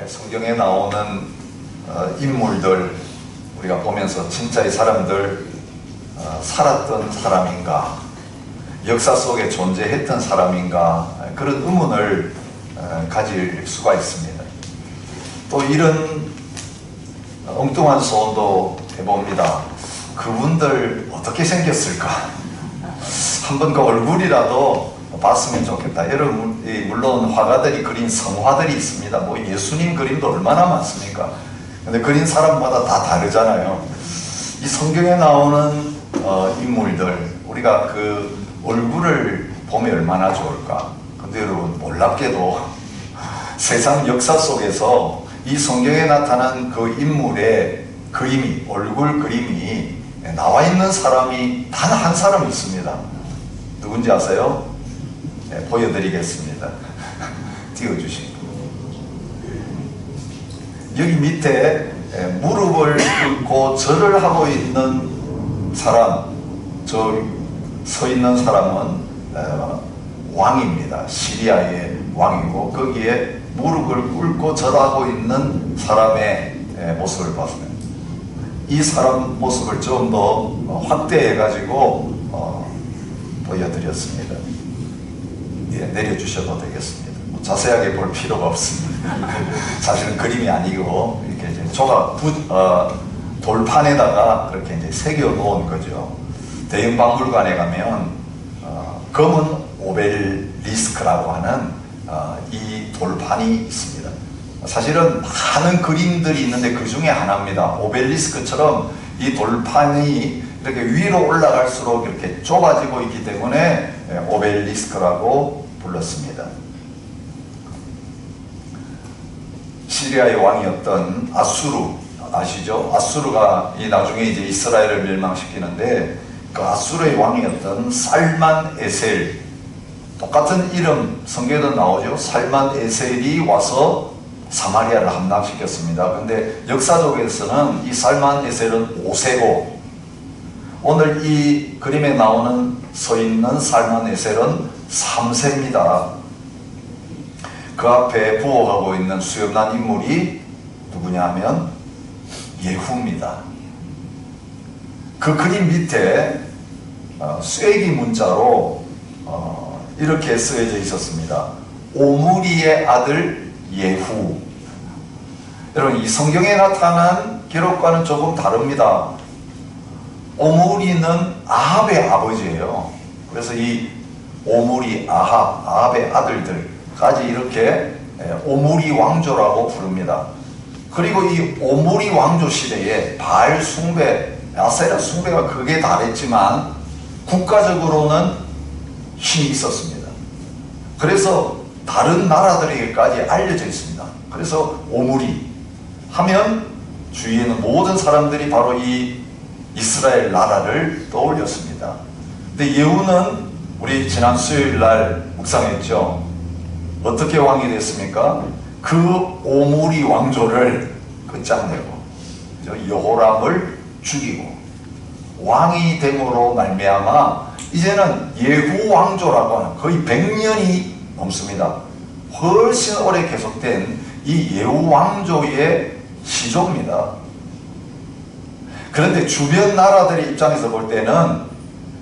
성경에 나오는 인물들 우리가 보면서 진짜 이 사람들 살았던 사람인가, 역사 속에 존재했던 사람인가, 그런 의문을 가질 수가 있습니다. 또 이런 엉뚱한 소원도 해봅니다. 그분들 어떻게 생겼을까? 한번 그 얼굴이라도 봤으면 좋겠다. 여러분, 물론 화가들이 그린 성화들이 있습니다. 뭐 예수님 그림도 얼마나 많습니까? 근데 그린 사람마다 다 다르잖아요. 이 성경에 나오는 인물들, 우리가 그 얼굴을 보면 얼마나 좋을까? 근데 여러분, 놀랍게도 세상 역사 속에서 이 성경에 나타난 그 인물의 그림이, 얼굴 그림이 나와 있는 사람이 단 한 사람 있습니다. 누군지 아세요? 네, 보여드리겠습니다. 띄워주시고. 여기 밑에 무릎을 꿇고 절을 하고 있는 사람, 저 서 있는 사람은 왕입니다. 시리아의 왕이고, 거기에 무릎을 꿇고 절하고 있는 사람의 모습을 봤습니다. 이 사람 모습을 좀 더 확대해 가지고 보여드렸습니다. 예, 내려주셔도 되겠습니다. 뭐 자세하게 볼 필요가 없습니다. 사실은 그림이 아니고 이렇게 이제 조각 돌판에다가 그렇게 이제 새겨 놓은 거죠. 대형 박물관에 가면 검은 오벨리스크라고 하는 이 돌판이 있습니다. 사실은 많은 그림들이 있는데 그 중에 하나입니다. 오벨리스크처럼 이 돌판이 이렇게 위로 올라갈수록 이렇게 좁아지고 있기 때문에 오벨리스크라고 불렀습니다. 시리아의 왕이었던 아수르 아시죠? 아수르가 나중에 이제 이스라엘을 멸망시키는데, 그 아수르의 왕이었던 살만 에셀, 똑같은 이름 성경에도 나오죠. 살만 에셀이 와서 사마리아를 함락시켰습니다. 근데 역사적에서는 이 살만 에셀은 5세고, 오늘 이 그림에 나오는 서 있는 살만 에셀은 3세입니다. 그 앞에 부호하고 있는 수염난 인물이 누구냐 하면 예후입니다. 그 그림 밑에 쐐기 문자로 이렇게 쓰여져 있었습니다. 오므리의 아들 예후. 여러분, 이 성경에 나타난 기록과는 조금 다릅니다. 오므리는 아합의 아버지예요. 그래서 이 오므리, 아합의 아들들까지 이렇게 오므리 왕조라고 부릅니다. 그리고 이 오므리 왕조 시대에 바알 숭배, 아세라 숭배가 극에 달했지만 국가적으로는 힘이 있었습니다. 그래서 다른 나라들에게까지 알려져 있습니다. 그래서 오므리 하면 주위에는 모든 사람들이 바로 이 이스라엘 나라를 떠올렸습니다. 근데 예후는 우리 지난 수요일 날 묵상했죠. 어떻게 왕이 됐습니까? 그 오므리 왕조를 끝장내고 여호람을 죽이고 왕이 됨으로 말미암아 이제는 예후 왕조라고 하는 거의 100년이 넘습니다. 훨씬 오래 계속된 이 예후 왕조의 시조입니다. 그런데 주변 나라들의 입장에서 볼 때는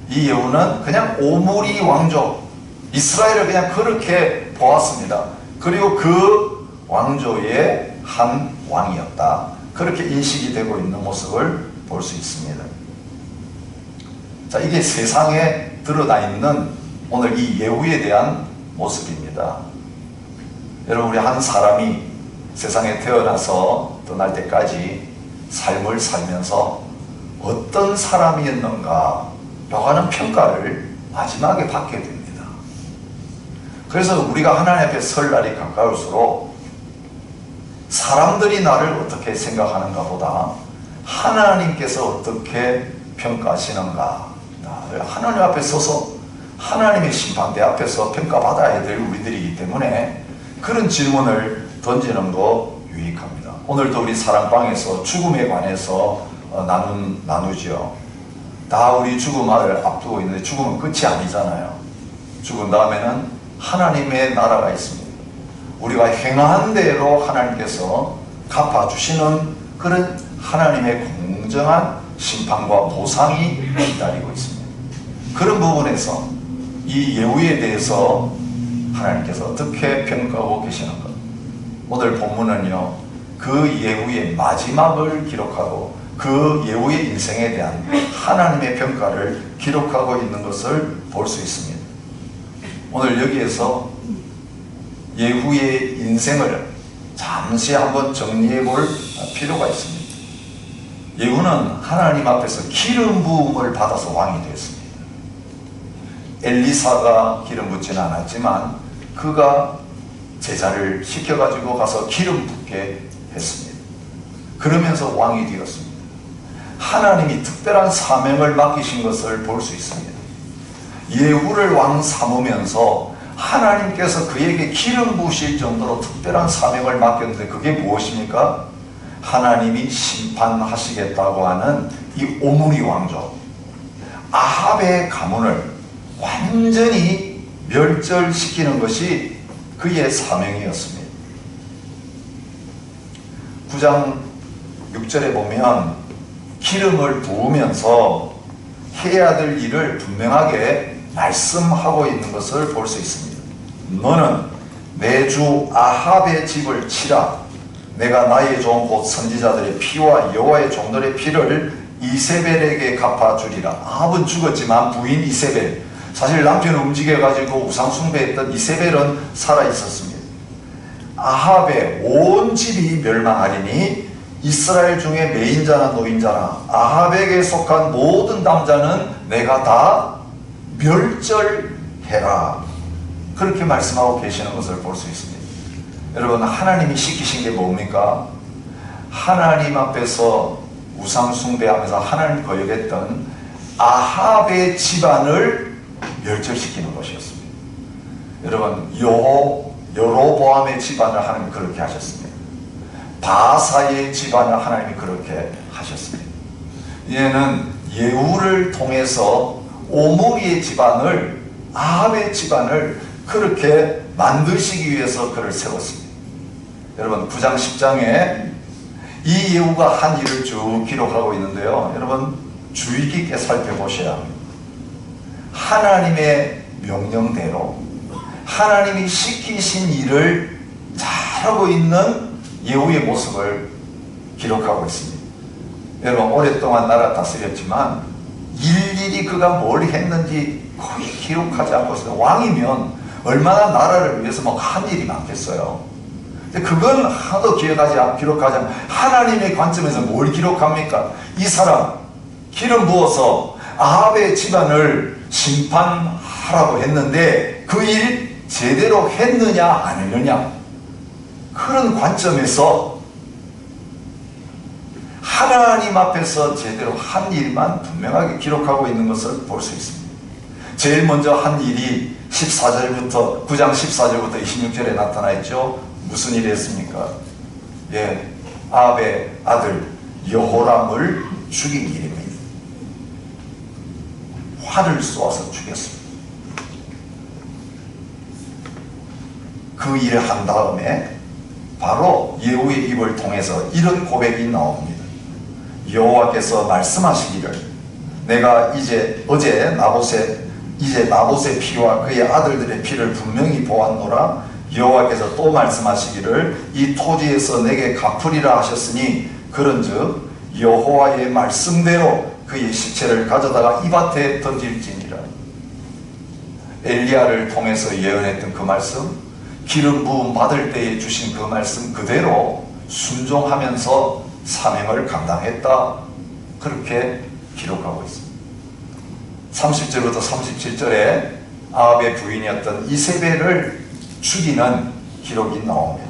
이 예후는 그냥 오므리 왕조, 이스라엘을 그냥 그렇게 보았습니다. 그리고 그 왕조의 한 왕이었다, 그렇게 인식이 되고 있는 모습을 볼 수 있습니다. 자, 이게 세상에 드러나 있는 오늘 이 예후에 대한 모습입니다. 여러분, 우리 한 사람이 세상에 태어나서 떠날 때까지 삶을 살면서 어떤 사람이었는가 라고 하는 평가를 마지막에 받게 됩니다. 그래서 우리가 하나님 앞에 설 날이 가까울수록 사람들이 나를 어떻게 생각하는가 보다 하나님께서 어떻게 평가하시는가, 나를 하나님 앞에 서서 하나님의 심판대 앞에서 평가받아야 될 우리들이기 때문에 그런 질문을 던지는 거 유익합니다. 오늘도 우리 사랑방에서 죽음에 관해서 나누죠. 다 우리 죽음을 앞두고 있는데 죽음은 끝이 아니잖아요. 죽은 다음에는 하나님의 나라가 있습니다. 우리가 행한 대로 하나님께서 갚아주시는 그런 하나님의 공정한 심판과 보상이 기다리고 있습니다. 그런 부분에서 이 예후에 대해서 하나님께서 어떻게 평가하고 계시는가? 오늘 본문은요, 그 예후의 마지막을 기록하고 그 예후의 인생에 대한 하나님의 평가를 기록하고 있는 것을 볼 수 있습니다. 오늘 여기에서 예후의 인생을 잠시 한번 정리해 볼 필요가 있습니다. 예후는 하나님 앞에서 기름 부음을 받아서 왕이 되었습니다. 엘리사가 기름 붓지는 않았지만 그가 제자를 시켜가지고 가서 기름 붓게 했습니다. 그러면서 왕이 되었습니다. 하나님이 특별한 사명을 맡기신 것을 볼 수 있습니다. 예후를 왕 삼으면서 하나님께서 그에게 기름 부으실 정도로 특별한 사명을 맡겼는데 그게 무엇입니까? 하나님이 심판하시겠다고 하는 이 오므리 왕족 아합의 가문을 완전히 멸절시키는 것이 그의 사명이었습니다. 9장 6절에 보면 기름을 부으면서 해야 될 일을 분명하게 말씀하고 있는 것을 볼 수 있습니다. 너는 내 주 아합의 집을 치라. 내가 나의 종 곧 선지자들의 피와 여호와의 종들의 피를 이세벨에게 갚아주리라. 아합은 죽었지만 부인 이세벨, 사실 남편을 움직여가지고 우상 숭배했던 이세벨은 살아있었습니다. 아합의 온 집이 멸망하리니 이스라엘 중에 매인자나 노인자나 아합에게 속한 모든 남자는 내가 다 멸절해라. 그렇게 말씀하고 계시는 것을 볼 수 있습니다. 여러분, 하나님이 시키신 게 뭡니까? 하나님 앞에서 우상 숭배하면서 하나님 거역했던 아합의 집안을 멸절시키는 것이었습니다. 여러분, 여로보암의 집안을 하나님이 그렇게 하셨습니다. 바사의 집안을 하나님이 그렇게 하셨습니다. 이제는 예후를 통해서 오므리의 집안을, 아합의 집안을 그렇게 만드시기 위해서 그를 세웠습니다. 여러분, 9장 10장에 이 예후가 한 일을 쭉 기록하고 있는데요, 여러분 주의 깊게 살펴보셔야 합니다. 하나님의 명령대로 하나님이 시키신 일을 잘하고 있는 예후의 모습을 기록하고 있습니다. 여러분, 오랫동안 나라 다스렸지만 일일이 그가 뭘 했는지 거의 기록하지 않고 있어요. 왕이면 얼마나 나라를 위해서 뭐 한 일이 많겠어요. 근데 그건 하나도 기록하지 않고 하나님의 관점에서 뭘 기록합니까? 이 사람 기름 부어서 아합의 집안을 심판하라고 했는데 그 일 제대로 했느냐 안 했느냐, 그런 관점에서 하나님 앞에서 제대로 한 일만 분명하게 기록하고 있는 것을 볼 수 있습니다. 제일 먼저 한 일이 9장 14절부터 26절에 나타나 있죠. 무슨 일이 했습니까? 예, 아합의 아들 여호람을 죽인 일입니다. 활을 쏘아서 죽였습니다. 그 일을 한 다음에 바로 예후의 입을 통해서 이런 고백이 나옵니다. 여호와께서 말씀하시기를 내가 어제 나봇의 피와 그의 아들들의 피를 분명히 보았노라. 여호와께서 또 말씀하시기를 이 토지에서 내게 갚으리라 하셨으니 그런즉 여호와의 말씀대로 그의 시체를 가져다가 이 밭에 던질지니라. 엘리야를 통해서 예언했던 그 말씀, 기름 부음 받을 때에 주신 그 말씀 그대로 순종하면서 사명을 감당했다. 그렇게 기록하고 있습니다. 30절부터 37절에 아합의 부인이었던 이세벨을 죽이는 기록이 나옵니다.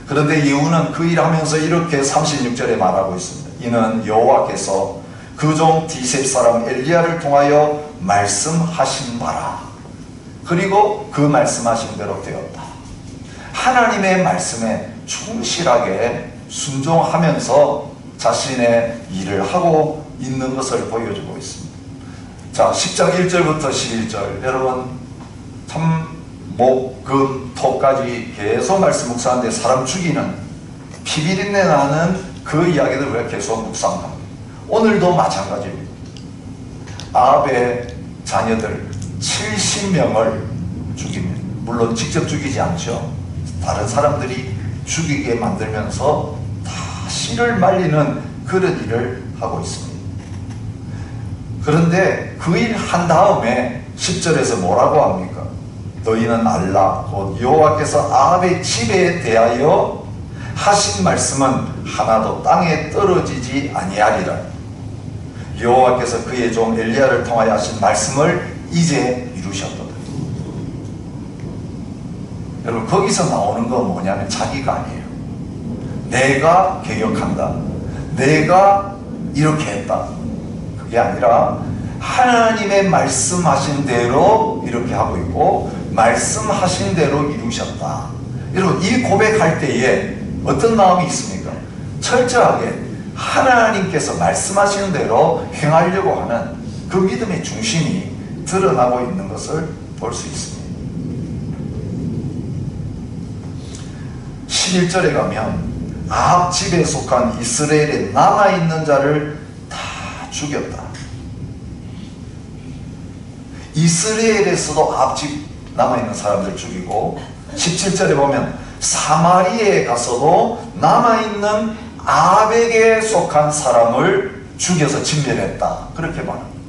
그런데 예후는 그 일하면서 이렇게 36절에 말하고 있습니다. 이는 여호와께서 그 종 디셉 사람 엘리야를 통하여 말씀하신 바라. 그리고 그 말씀하신 대로 되었다. 하나님의 말씀에 충실하게 순종하면서 자신의 일을 하고 있는 것을 보여주고 있습니다. 자, 10장 1절부터 11절, 여러분 참 목, 금, 토까지 계속 말씀 묵상하는데 사람 죽이는 피비린내 나는 그 이야기들 우리가 계속 묵상합니다. 오늘도 마찬가지입니다. 아합의 자녀들 70명을 죽입니다. 물론 직접 죽이지 않죠. 다른 사람들이 죽이게 만들면서 다 씨를 말리는 그런 일을 하고 있습니다. 그런데 그 일 한 다음에 10절에서 뭐라고 합니까? 너희는 알라 곧 여호와께서 아합의 집에 대하여 하신 말씀은 하나도 땅에 떨어지지 아니하리라. 여호와께서 그의 종 엘리야를 통하여 하신 말씀을 이제 이루셨거든. 여러분 거기서 나오는 건 뭐냐면 자기가 아니에요. 내가 개혁한다, 내가 이렇게 했다, 그게 아니라 하나님의 말씀하신 대로 이렇게 하고 있고 말씀하신 대로 이루셨다. 여러분 이 고백할 때에 어떤 마음이 있습니까? 철저하게 하나님께서 말씀하시는 대로 행하려고 하는 그 믿음의 중심이 드러나고 있는 것을 볼 수 있습니다. 11절에 가면 아합 집에 속한 이스라엘에 남아있는 자를 다 죽였다. 이스라엘에서도 아합 집 남아있는 사람들 죽이고 17절에 보면 사마리아에 가서도 남아있는 아합에게 속한 사람을 죽여서 진멸했다. 그렇게 말합니다.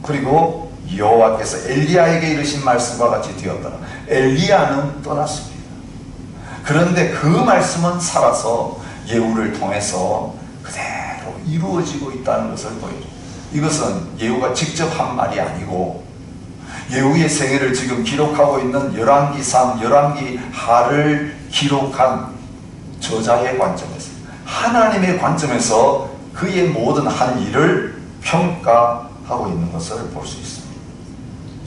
그리고 여호와께서 엘리야에게 이르신 말씀과 같이 되었더라. 엘리야는 떠났습니다. 그런데 그 말씀은 살아서 예후를 통해서 그대로 이루어지고 있다는 것을 보여줍니다. 이것은 예후가 직접 한 말이 아니고 예후의 생애를 지금 기록하고 있는 열왕기상, 열왕기하를 기록한 저자의 관점에서, 하나님의 관점에서 그의 모든 한 일을 평가하고 있는 것을 볼 수 있습니다.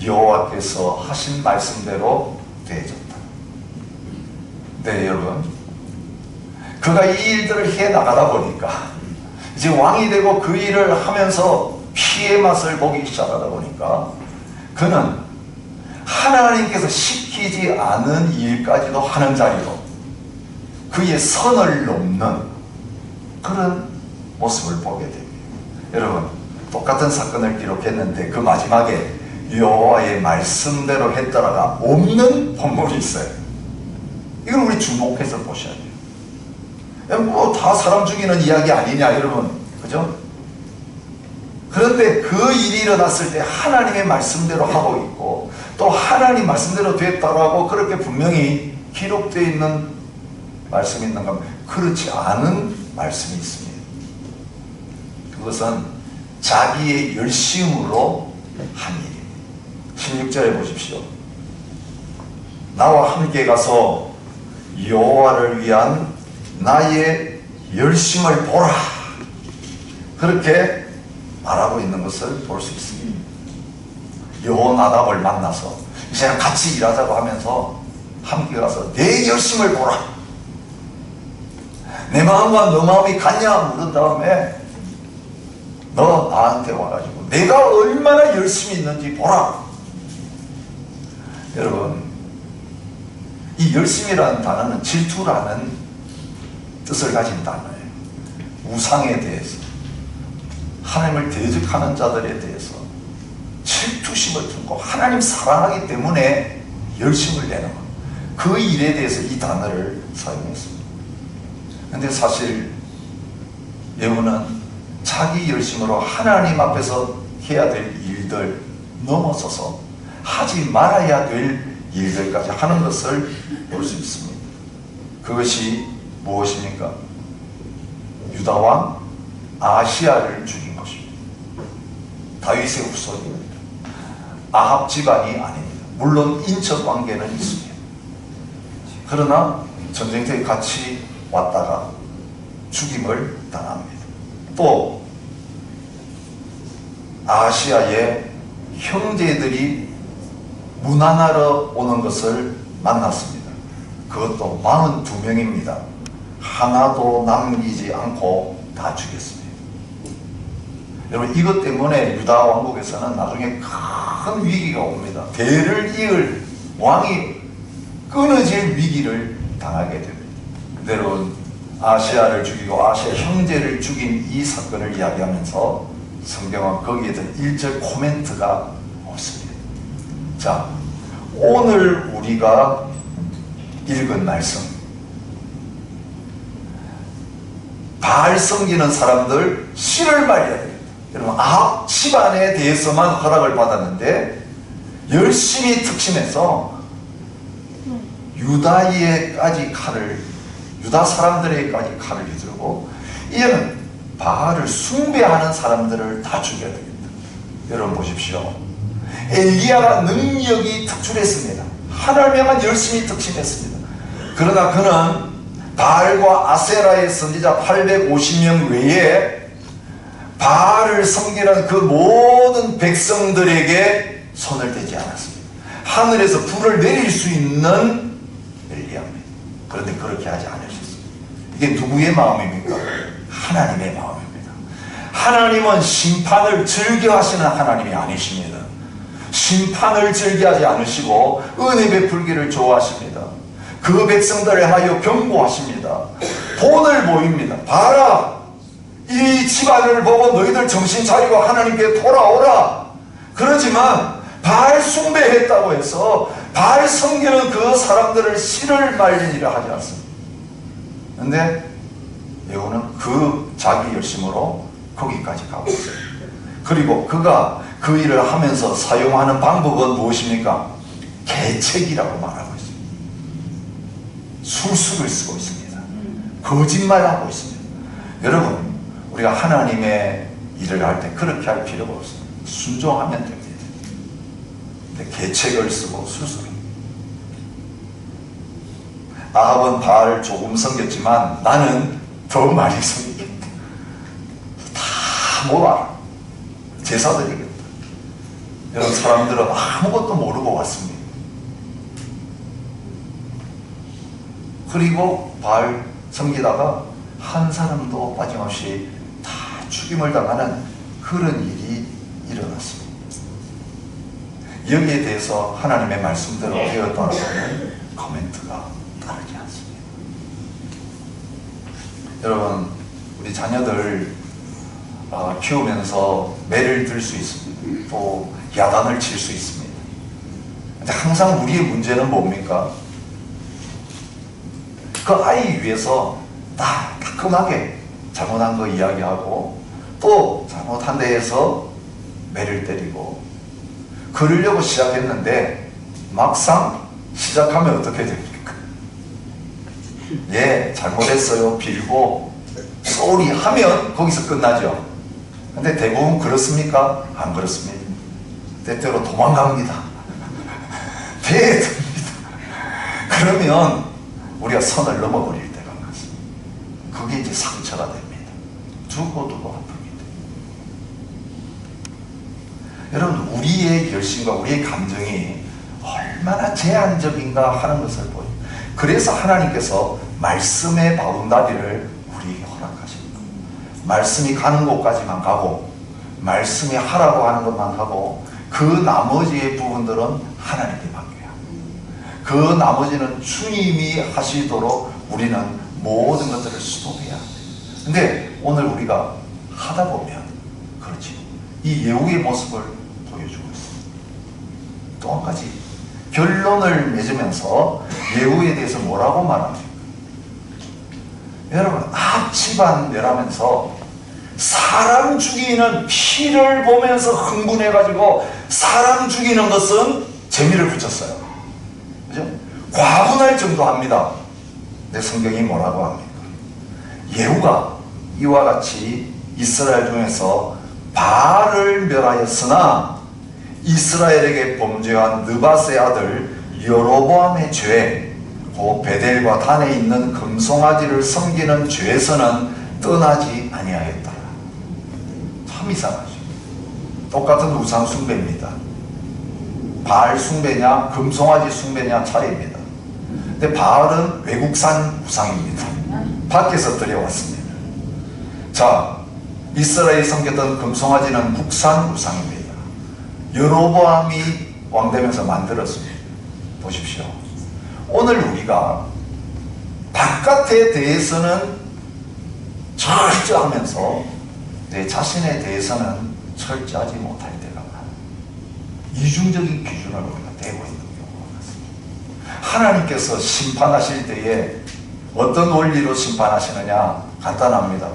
여호와께서 하신 말씀대로 되어졌다. 네, 여러분, 그가 이 일들을 해 나가다 보니까 이제 왕이 되고 그 일을 하면서 피의 맛을 보기 시작하다 보니까 그는 하나님께서 시키지 않은 일까지도 하는 자리로 그의 선을 넘는 그런 모습을 보게 됩니다. 여러분, 똑같은 사건을 기록했는데 그 마지막에 여호와의 말씀대로 했더라가 없는 본문이 있어요. 이건 우리 주목해서 보셔야 돼요. 뭐 다 사람 죽이는 이야기 아니냐, 여러분, 그죠? 그런데 그 일이 일어났을 때 하나님의 말씀대로 하고 있고 또 하나님 말씀대로 됐다라고 그렇게 분명히 기록되어 있는 말씀이 있는가 하면 그렇지 않은 말씀이 있습니다. 그것은 자기의 열심으로 한 일입니다. 16절에 보십시오. 나와 함께 가서 여호와를 위한 나의 열심을 보라. 그렇게 말하고 있는 것을 볼 수 있습니다. 여호나답을 만나서 이제 같이 일하자고 하면서 함께 가서 내 열심을 보라. 내 마음과 너 마음이 같냐 물은 다음에 너 나한테 와가지고 내가 얼마나 열심히 있는지 보라. 여러분, 이 열심이라는 단어는 질투라는 뜻을 가진 단어예요. 우상에 대해서, 하나님을 대적하는 자들에 대해서 질투심을 품고 하나님 사랑하기 때문에 열심을 내는 것, 그 일에 대해서 이 단어를 사용했습니다. 그런데 사실 예후는 자기 열심으로 하나님 앞에서 해야 될 일들 넘어서서 하지 말아야 될 일들까지 하는 것을 볼 수 있습니다. 그것이 무엇입니까? 유다왕 아시야를 죽인 것입니다. 다윗의 후손입니다. 아합 집안이 아닙니다. 물론 인척 관계는 있습니다. 그러나 전쟁터에 같이 왔다가 죽임을 당합니다. 또 아시아의 형제들이 문안하러 오는 것을 만났습니다. 그것도 42명입니다. 하나도 남기지 않고 다 죽였습니다. 여러분, 이것 때문에 유다 왕국에서는 나중에 큰 위기가 옵니다. 대를 이을 왕이 끊어질 위기를 당하게 됩니다. 여러분, 아시아를 죽이고 아시아 형제를 죽인 이 사건을 이야기하면서 성경은 거기에 대한 1절 코멘트가 없습니다. 자, 오늘 우리가 읽은 말씀, 바알 섬기는 사람들 씨를 말려야 됩니다. 여러분, 아합 집안에 대해서만 허락을 받았는데 열심히 특심해서 유다에까지 유다 사람들에게까지 칼을 휘두르고, 이제는 바알을 숭배하는 사람들을 다 죽여야 됩니다. 여러분 보십시오. 엘리야가 능력이 특출했습니다. 하나님에만 열심히 특심했습니다. 그러나 그는 바알과 아세라의 선지자 850명 외에 바알을 섬기는 그 모든 백성들에게 손을 대지 않았습니다. 하늘에서 불을 내릴 수 있는 엘리야입니다. 그런데 그렇게 하지 않으셨습니다. 이게 누구의 마음입니까? 하나님의 마음입니다. 하나님은 심판을 즐겨하시는 하나님이 아니십니다. 심판을 즐겨하지 않으시고 은혜 베풀기를 좋아하십니다. 그 백성들을 하여 경고하십니다. 본을 보입니다. 봐라, 이 집안을 보고 너희들 정신 차리고 하나님께 돌아오라. 그러지만 바알 숭배했다고 해서 바알 섬기는 그 사람들을 씨를 말리니라 하지 않습니다. 그런데 여호는 그 자기 열심으로 거기까지 가고 있어요. 그리고 그가 그 일을 하면서 사용하는 방법은 무엇입니까? 계책이라고 말하고 있습니다. 술수를 쓰고 있습니다. 거짓말하고 있습니다. 여러분, 우리가 하나님의 일을 할 때 그렇게 할 필요가 없습니다. 순종하면 됩니다. 근데 계책을 쓰고 술수를. 아합은 바알을 조금 섬겼지만 나는 더 많이 섬기겠다. 다 모아라. 제사드리겠다. 여러분, 사람들은 아무것도 모르고 왔습니다. 그리고 바알 섬기다가 한 사람도 빠짐없이 다 죽임을 당하는 그런 일이 일어났습니다. 여기에 대해서 하나님의 말씀대로 되었다는 코멘트가 따르지 않습니다. 여러분, 우리 자녀들 키우면서 매를 들 수 있습니다. 또 야단을 칠 수 있습니다. 근데 항상 우리의 문제는 뭡니까? 그 아이 위해서 따끔하게 잘못한 거 이야기하고 또 잘못한 데에서 매를 때리고 그러려고 시작했는데 막상 시작하면 어떻게 됩니까? 예, 잘못했어요 빌고 쏘리 하면 거기서 끝나죠. 근데 대부분 그렇습니까? 안 그렇습니다. 때때로 도망갑니다. 배에 듭니다. 그러면 우리가 선을 넘어버릴 때가 많습니다. 그게 이제 상처가 됩니다. 두고 아픕니다. 여러분, 우리의 열심과 우리의 감정이 얼마나 제한적인가 하는 것을 보여요. 그래서 하나님께서 말씀의 바운다리를 우리에게 허락하십니다. 말씀이 가는 곳까지만 가고 말씀이 하라고 하는 것만 하고 그 나머지의 부분들은 하나님께 맡겨야 합니다. 그 나머지는 주님이 하시도록 우리는 모든 것들을 수동해야 합니다. 근데 오늘 우리가 하다 보면 그렇지, 이 예후의 모습을 보여주고 있습니다. 또 한 가지 결론을 맺으면서 예후에 대해서 뭐라고 말합니까? 여러분, 아합 집안 멸하면서 사람 죽이는 피를 보면서 흥분해가지고 사람 죽이는 것은 재미를 붙였어요. 그죠? 과분할 정도 합니다. 근데 성경이 뭐라고 합니까? 예후가 이와 같이 이스라엘 중에서 바알을 멸하였으나 이스라엘에게 범죄한 느밧의 아들 여로보암의 죄, 곧 베델과 단에 있는 금송아지를 섬기는 죄에서는 떠나지 아니하였다. 참 이상하죠. 똑같은 우상 숭배입니다. 바알 숭배냐 금송아지 숭배냐 차이입니다. 근데 바알은 외국산 우상입니다. 밖에서 들여왔습니다. 자, 이스라엘이 섬겼던 금송아지는 국산 우상입니다. 여로보암이 왕되면서 만들었습니다. 보십시오. 오늘 우리가 바깥에 대해서는 철저하면서 내 자신에 대해서는 철저하지 못할 때가 많아요. 이중적인 기준을 우리가 대고 있는 경우가 많습니다. 하나님께서 심판하실 때에 어떤 원리로 심판하시느냐? 간단합니다.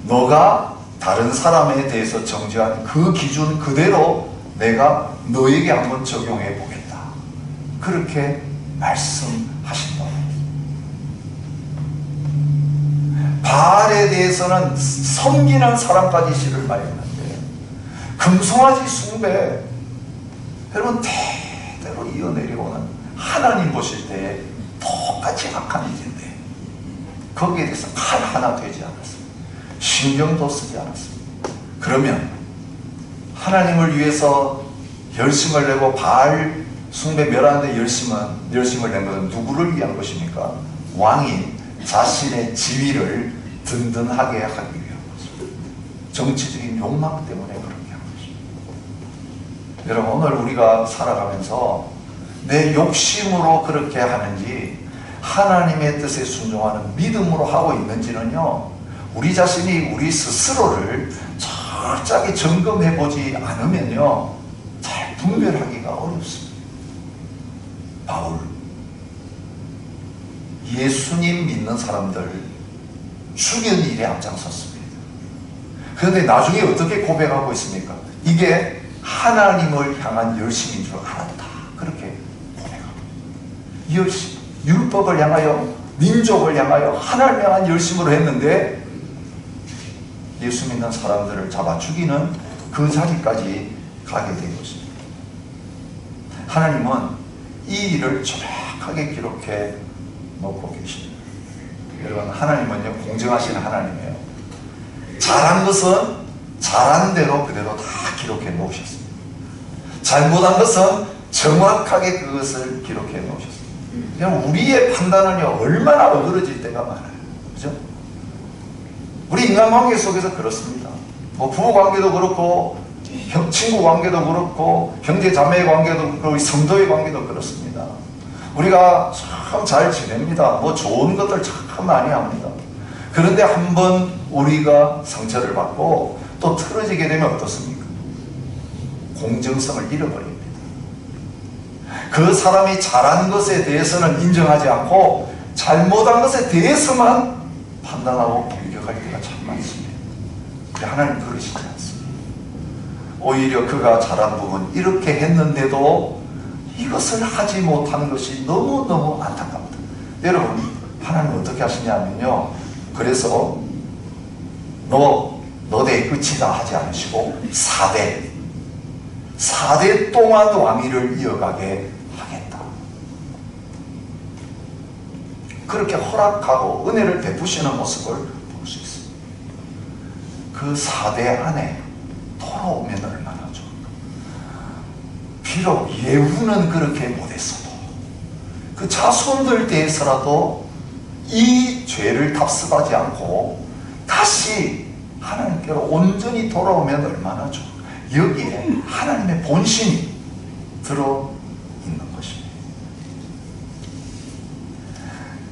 너가 다른 사람에 대해서 정죄한 그 기준 그대로 내가 너에게 한번 적용해 보겠다. 그렇게 말씀하신다. 바알에 대해서는 섬기는 사람까지 시를 말했는데 금송아지 숭배, 여러분 대대로 이어내려오는 하나님 보실 때에 똑같이 악한 일인데 거기에 대해서 칼 하나 되지 않았습니다. 신경도 쓰지 않았습니다. 그러면 하나님을 위해서 열심을 내고 바알 숭배 멸하는데 열심을 낸 것은 누구를 위한 것입니까? 왕이 자신의 지위를 든든하게 하기 위한 것입니다. 정치적인 욕망 때문에 그렇게 한 것입니다. 여러분, 오늘 우리가 살아가면서 내 욕심으로 그렇게 하는지 하나님의 뜻에 순종하는 믿음으로 하고 있는지는요, 우리 자신이 우리 스스로를 철저하게 점검해 보지 않으면요 잘 분별하기가 어렵습니다. 바울, 예수님 믿는 사람들 죽이는 일에 앞장섰습니다. 그런데 나중에 어떻게 고백하고 있습니까? 이게 하나님을 향한 열심인 줄 알았다. 그렇게 고백합니다. 열심, 율법을 향하여, 민족을 향하여 하나님을 향한 열심으로 했는데 예수 믿는 사람들을 잡아 죽이는 그 자리까지 가게 된 것입니다. 하나님은 이 일을 정확하게 기록해 놓고 계십니다. 여러분, 하나님은요 공정하신 하나님이에요. 잘한 것은 잘한 대로 그대로 다 기록해 놓으셨습니다. 잘못한 것은 정확하게 그것을 기록해 놓으셨습니다. 그냥 우리의 판단은요 얼마나 어그러질 때가 많아요. 그죠? 우리 인간관계 속에서 그렇습니다. 뭐 부부관계도 그렇고 친구 관계도 그렇고 형제 자매 관계도 그렇고 성도의 관계도 그렇습니다. 우리가 참 잘 지냅니다. 뭐 좋은 것들 참 많이 합니다. 그런데 한번 우리가 상처를 받고 또 틀어지게 되면 어떻습니까? 공정성을 잃어버립니다. 그 사람이 잘한 것에 대해서는 인정하지 않고 잘못한 것에 대해서만 판단하고 공격할 때가 참 많습니다. 하나님 그러시지 않습니다. 오히려 그가 잘한 부분 이렇게 했는데도 이것을 하지 못한 것이 너무너무 안타깝다. 여러분, 하나님 어떻게 하시냐면요, 그래서 너대 끝이다 하지 않으시고 4대 동안 왕위를 이어가게 하겠다. 그렇게 허락하고 은혜를 베푸시는 모습을 볼 수 있습니다. 그 4대 안에 돌아오면 얼마나 좋을까. 비록 예후는 그렇게 못했어도 그 자손들 대해서라도 이 죄를 답습하지 않고 다시 하나님께로 온전히 돌아오면 얼마나 좋을까. 여기에 하나님의 본심이 들어있는 것입니다.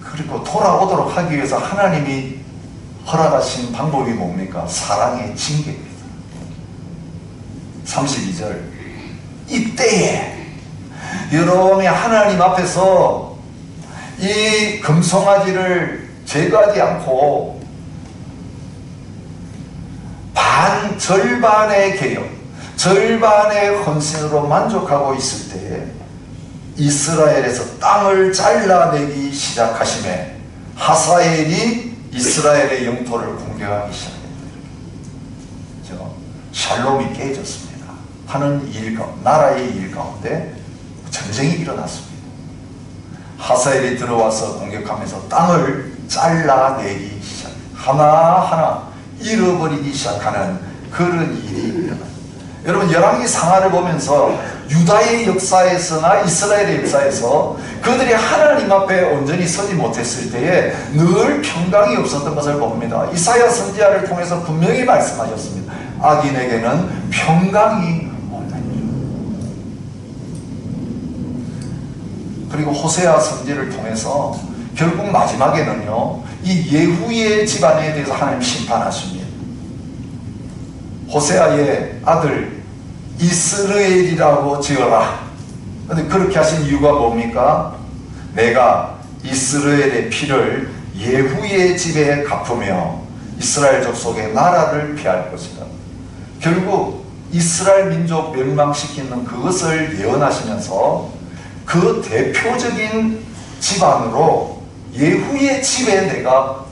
그리고 돌아오도록 하기 위해서 하나님이 허락하신 방법이 뭡니까? 사랑의 징계입니다. 32절, 이때에 여러분이 하나님 앞에서 이 금송아지를 제거하지 않고 절반의 개혁, 절반의 헌신으로 만족하고 있을 때에 이스라엘에서 땅을 잘라내기 시작하심에 하사엘이 이스라엘의 영토를 공격하기 시작합니다. 샬롬이 깨졌습니다. 하는 일 가운데, 나라의 일 가운데 전쟁이 일어났습니다. 하사엘이 들어와서 공격하면서 땅을 잘라내기 시작, 하나하나 잃어버리기 시작하는 그런 일이 일어납니다. 여러분, 열왕기 상하를 보면서 유다의 역사에서나 이스라엘의 역사에서 그들이 하나님 앞에 온전히 서지 못했을 때에 늘 평강이 없었던 것을 봅니다. 이사야 선지자를 통해서 분명히 말씀하셨습니다. 악인에게는 평강이 없다니. 그리고 호세아 선지를 통해서 결국 마지막에는요, 이 예후의 집안에 대해서 하나님 심판하십니다. 호세아의 아들 이스라엘이라고 지어라. 근데 그렇게 하신 이유가 뭡니까? 내가 이스라엘의 피를 예후의 집에 갚으며 이스라엘 족속의 나라를 피할 것이다. 결국 이스라엘 민족 멸망시키는 그것을 예언하시면서 그 대표적인 집안으로 예후의 집에 내가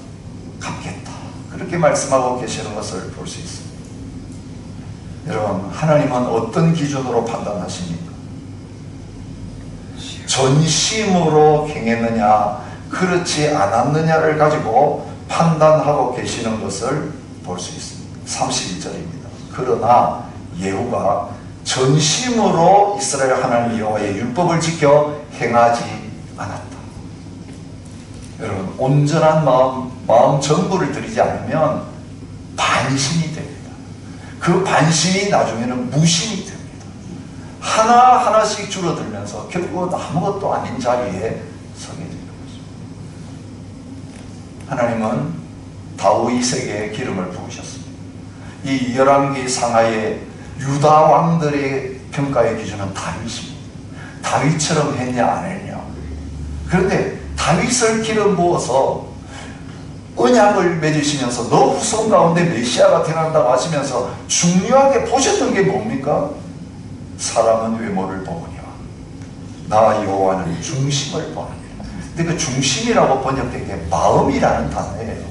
갚겠다. 그렇게 말씀하고 계시는 것을 볼 수 있습니다. 여러분, 하나님은 어떤 기준으로 판단하십니까? 전심으로 행했느냐 그렇지 않았느냐를 가지고 판단하고 계시는 것을 볼 수 있습니다. 31절입니다. 그러나 예후가 전심으로 이스라엘 하나님 여호와의 율법을 지켜 행하지 않았다. 여러분, 온전한 마음 전부를 들이지 않으면 반심이 됩니다. 그 반심이 나중에는 무심이 됩니다. 하나하나씩 줄어들면서 결국은 아무것도 아닌 자리에 서게 되는 것입니다. 하나님은 다윗에게 기름을 부으셨습니다. 이 열왕기 상하의 유다 왕들의 평가의 기준은 다윗입니다. 다윗처럼 했냐 안 했냐. 그런데 다윗을 기름 부어서 언약을 맺으시면서 너 후손 가운데 메시아가 태어난다고 하시면서 중요하게 보셨던 게 뭡니까? 사람은 외모를 보느냐 나 여호와는 중심을 보느니라. 근데 그 중심이라고 번역된 게 마음이라는 단어예요.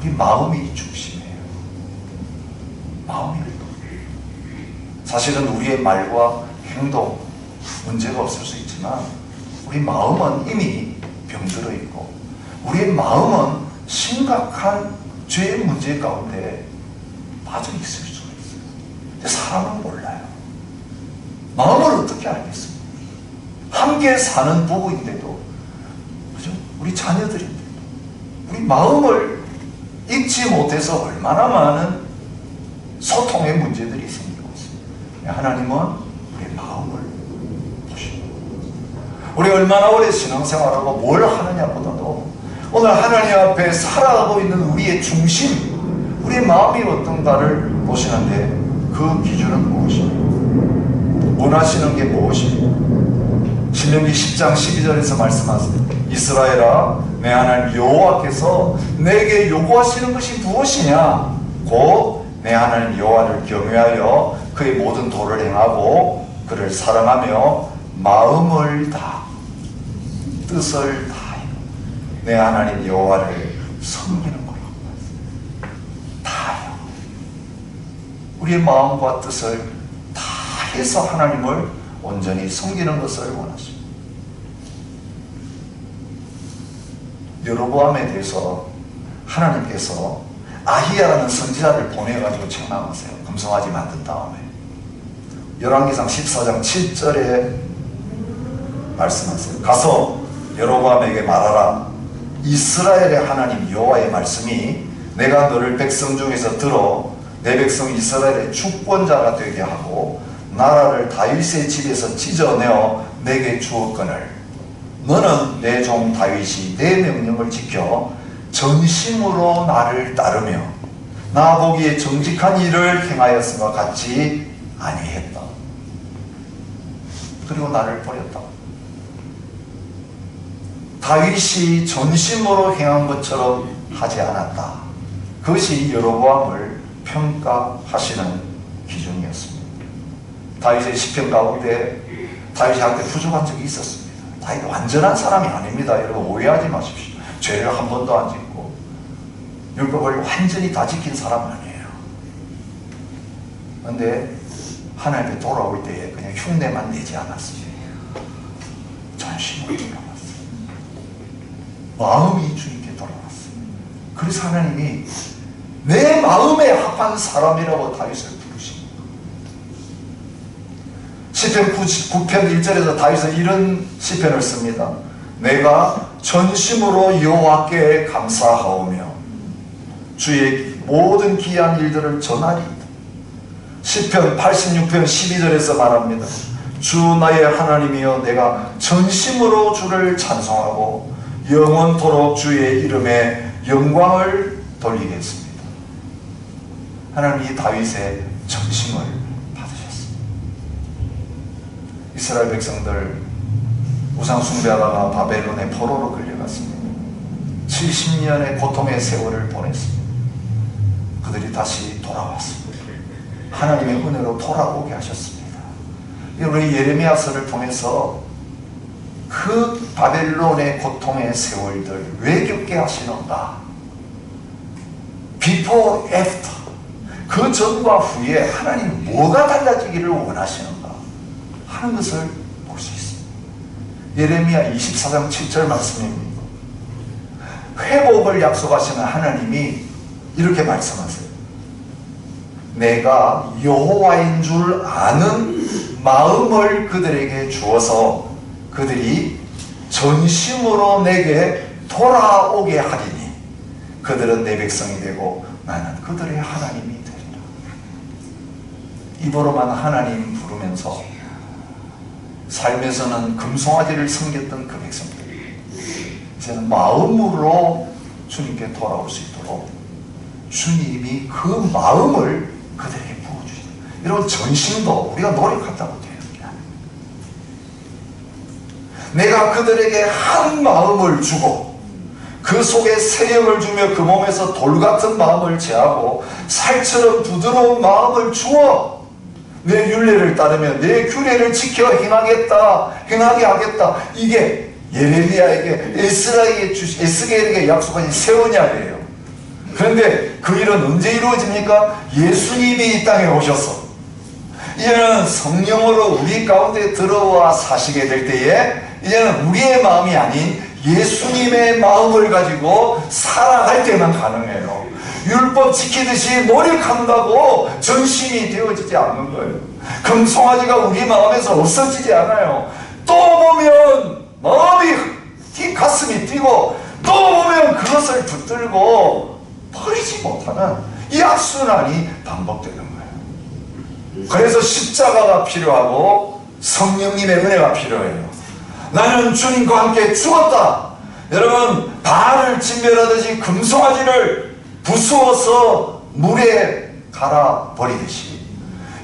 우리 마음이 중심이에요. 마음이. 사실은 우리의 말과 행동 문제가 없을 수 있지만 우리 마음은 이미 병들어 있고 우리의 마음은 심각한 죄의 문제 가운데 빠져 있을 수가 있어요. 근데 사람은 몰라요. 마음을 어떻게 알겠습니까? 함께 사는 부부인데도, 그죠? 우리 자녀들인데도 우리 마음을 읽지 못해서 얼마나 많은 소통의 문제들이 생기고 있습니다. 하나님은 우리 마음을 보십니다. 우리 얼마나 오래 신앙생활하고 뭘 하느냐보다도 오늘 하나님 앞에 살아가고 있는 우리의 중심, 우리의 마음이 어떤가를 보시는데 그 기준은 무엇입니까? 원하시는 게 무엇입니까? 신명기 10장 12절에서 말씀하십니다. 이스라엘아, 내 하나님 여호와께서 내게 요구하시는 것이 무엇이냐? 곧 내 하나님 여호와를 경외하여 그의 모든 도를 행하고 그를 사랑하며 마음을 다 뜻을 다하여 내 하나님 여호와를 섬기는 거라고. 다하여 우리의 마음과 뜻을 다해서 하나님을 온전히 섬기는 것을 원하십니다. 여로보암에 대해서 하나님께서 아히야라는 선지자를 보내가지고 책망하세요. 금송아지 만든 다음에 열왕기상 14장 7절에 말씀하세요. 가서 여로보암에게 말하라. 이스라엘의 하나님 여호와의 말씀이 내가 너를 백성 중에서 들어 내 백성 이스라엘의 주권자가 되게 하고 나라를 다윗의 집에서 찢어내어 내게 주었거늘 너는 내 종 다윗이 내 명령을 지켜 전심으로 나를 따르며 나 보기에 정직한 일을 행하였음과 같이 아니했다. 그리고 나를 버렸다. 다윗이 전심으로 행한 것처럼 하지 않았다. 그것이 여로보암을 평가하시는 기준이었습니다. 다윗의 시편 가운데 다윗이 한때 부족한 적이 있었습니다. 다윗 완전한 사람이 아닙니다. 여러분 오해하지 마십시오. 죄를 한 번도 안 짓고 율법을 완전히 다 지킨 사람 아니에요. 그런데 하나님께 돌아올 때에 그냥 흉내만 내지 않았어요. 전심으로 돌아왔어요. 마음이 주님께 돌아왔어요. 그래서 하나님이 내 마음에 합한 사람이라고 다윗을 부르십니다. 시편 9편 1절에서 다윗은 이런 시편을 씁니다. 내가 전심으로 여호와께 감사하오며 주의 모든 기이한 일들을 전하리이다. 시편 86편 12절에서 말합니다. 주 나의 하나님이여 내가 전심으로 주를 찬송하고 영원토록 주의 이름에 영광을 돌리겠습니다. 하나님이 다윗의 전심을 받으셨습니다. 이스라엘 백성들 우상 숭배하다가 바벨론의 포로로 끌려갔습니다. 70년의 고통의 세월을 보냈습니다. 그들이 다시 돌아왔습니다. 하나님의 은혜로 돌아오게 하셨습니다. 우리 예레미야서를 통해서 그 바벨론의 고통의 세월들 왜 겪게 하시는가? Before, after. 그 전과 후에 하나님 뭐가 달라지기를 원하시는가 하는 것을 볼 수 있습니다. 예레미야 24장 7절 말씀입니다. 회복을 약속하시는 하나님이 이렇게 말씀하세요. 내가 여호와인 줄 아는 마음을 그들에게 주어서 그들이 전심으로 내게 돌아오게 하리니 그들은 내 백성이 되고 나는 그들의 하나님이 되리라. 입으로만 하나님 부르면서 삶에서는 금송아지를 섬겼던 그 백성들 이제는 마음으로 주님께 돌아올 수 있도록 주님이 그 마음을 그들에게 부어주시다. 이런 전심도 우리가 노력한다고 돼요. 내가 그들에게 한 마음을 주고 그 속에 새 영을 주며 그 몸에서 돌같은 마음을 제하고 살처럼 부드러운 마음을 주어 내 율례를 따르며 내 규례를 지켜 행하게 하겠다. 이게 예레미야에게 에스겔에게 약속한 새 언약이에요. 그런데 그 일은 언제 이루어집니까? 예수님이 이 땅에 오셔서 이제는 성령으로 우리 가운데 들어와 사시게 될 때에 이제는 우리의 마음이 아닌 예수님의 마음을 가지고 살아갈 때만 가능해요. 율법 지키듯이 노력한다고 전심이 되어지지 않는 거예요. 금송아지가 우리 마음에서 없어지지 않아요. 또 보면 마음이 가슴이 뛰고 또 보면 그것을 붙들고 버리지 못하는 이 악순환이 반복되는 거예요. 그래서 십자가가 필요하고 성령님의 은혜가 필요해요. 나는 주님과 함께 죽었다. 여러분, 발을 진멸하듯이 금송아지를 부수어서 물에 갈아 버리듯이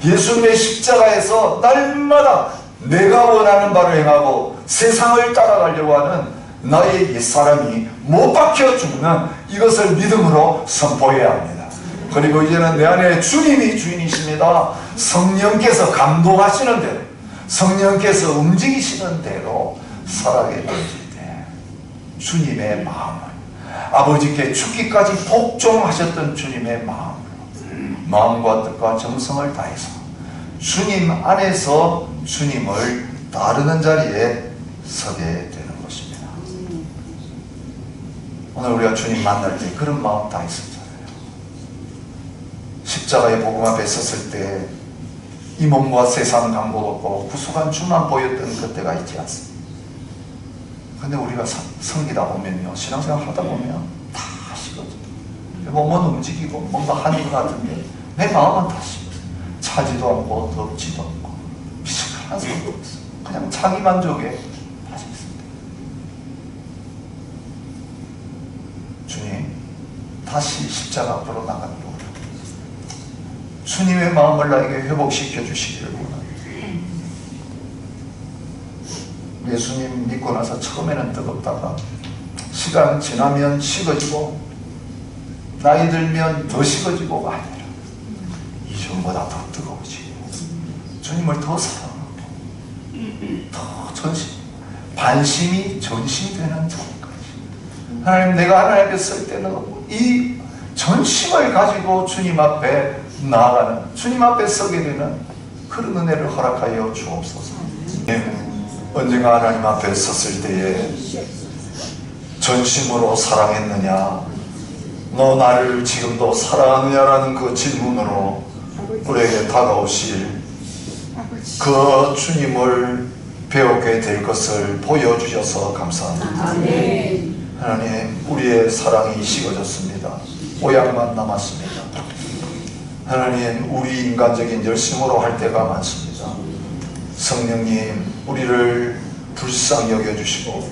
예수님의 십자가에서 날마다 내가 원하는 바를 행하고 세상을 따라가려고 하는 나의 옛사람이 못 박혀 죽는 이것을 믿음으로 선포해야 합니다. 그리고 이제는 내 안에 주님이 주인이십니다. 성령께서 감동하시는 대로, 성령께서 움직이시는 대로 살아가게 되어질 때 주님의 마음을, 아버지께 죽기까지 복종하셨던 주님의 마음과 뜻과 정성을 다해서 주님 안에서 주님을 따르는 자리에 서게 되는 것입니다. 오늘 우리가 주님 만날 때 그런 마음 다 있었잖아요. 십자가의 복음 앞에 섰을 때 이 몸과 세상 광고 없고 구속한 주만 보였던 그때가 있지 않습니까? 근데 우리가 섬기다 보면요, 신앙생활 하다 보면 다 식어져요. 몸은 움직이고 뭔가 하는 것 같은데 내 마음은 다 식어요. 차지도 않고 덥지도 않고 미식한 소리도 없어요. 그냥 자기 만족에 빠져 있습니다. 주님, 다시 십자가 앞으로 나가도록 주님의 마음을 나에게 회복시켜 주시기를 원합니다. 예수님 믿고 나서 처음에는 뜨겁다가 시간 지나면 식어지고 나이 들면 더 식어지고 아니라 이전보다 더 뜨거워지고 주님을 더 사랑하고 더 반심이 전심이 되는 자리까지 하나님, 내가 하나님 앞에 설 때는 이 전심을 가지고 주님 앞에 나아가는, 주님 앞에 서게 되는 그런 은혜를 허락하여 주옵소서. 언젠가 하나님 앞에 섰을 때에 전심으로 사랑했느냐, 너 나를 지금도 사랑하느냐라는 그 질문으로 우리에게 다가오실 그 주님을 배우게 될 것을 보여주셔서 감사합니다. 하나님, 우리의 사랑이 식어졌습니다. 오약만 남았습니다. 하나님, 우리 인간적인 열심으로 할 때가 많습니다. 성령님, 우리를 불쌍히 여겨주시고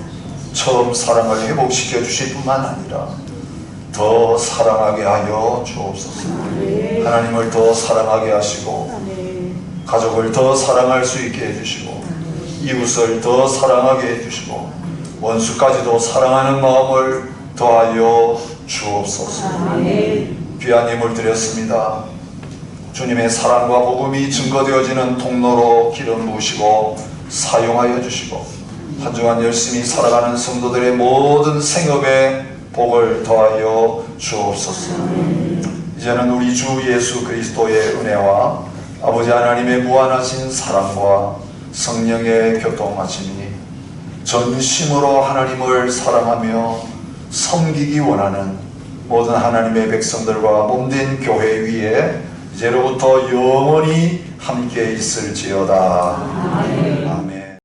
처음 사랑을 회복시켜 주실 뿐만 아니라 더 사랑하게 하여 주옵소서. 하나님을 더 사랑하게 하시고 가족을 더 사랑할 수 있게 해주시고 이웃을 더 사랑하게 해주시고 원수까지도 사랑하는 마음을 더하여 주옵소서. 귀한 예물 드렸습니다. 주님의 사랑과 복음이 증거되어지는 통로로 기름 부으시고 사용하여 주시고 한 주간 열심히 살아가는 성도들의 모든 생업에 복을 더하여 주옵소서. 이제는 우리 주 예수 그리스도의 은혜와 아버지 하나님의 무한하신 사랑과 성령의 교통하심이 전심으로 하나님을 사랑하며 섬기기 원하는 모든 하나님의 백성들과 몸된 교회 위에 이제로부터 영원히 함께 있을지어다.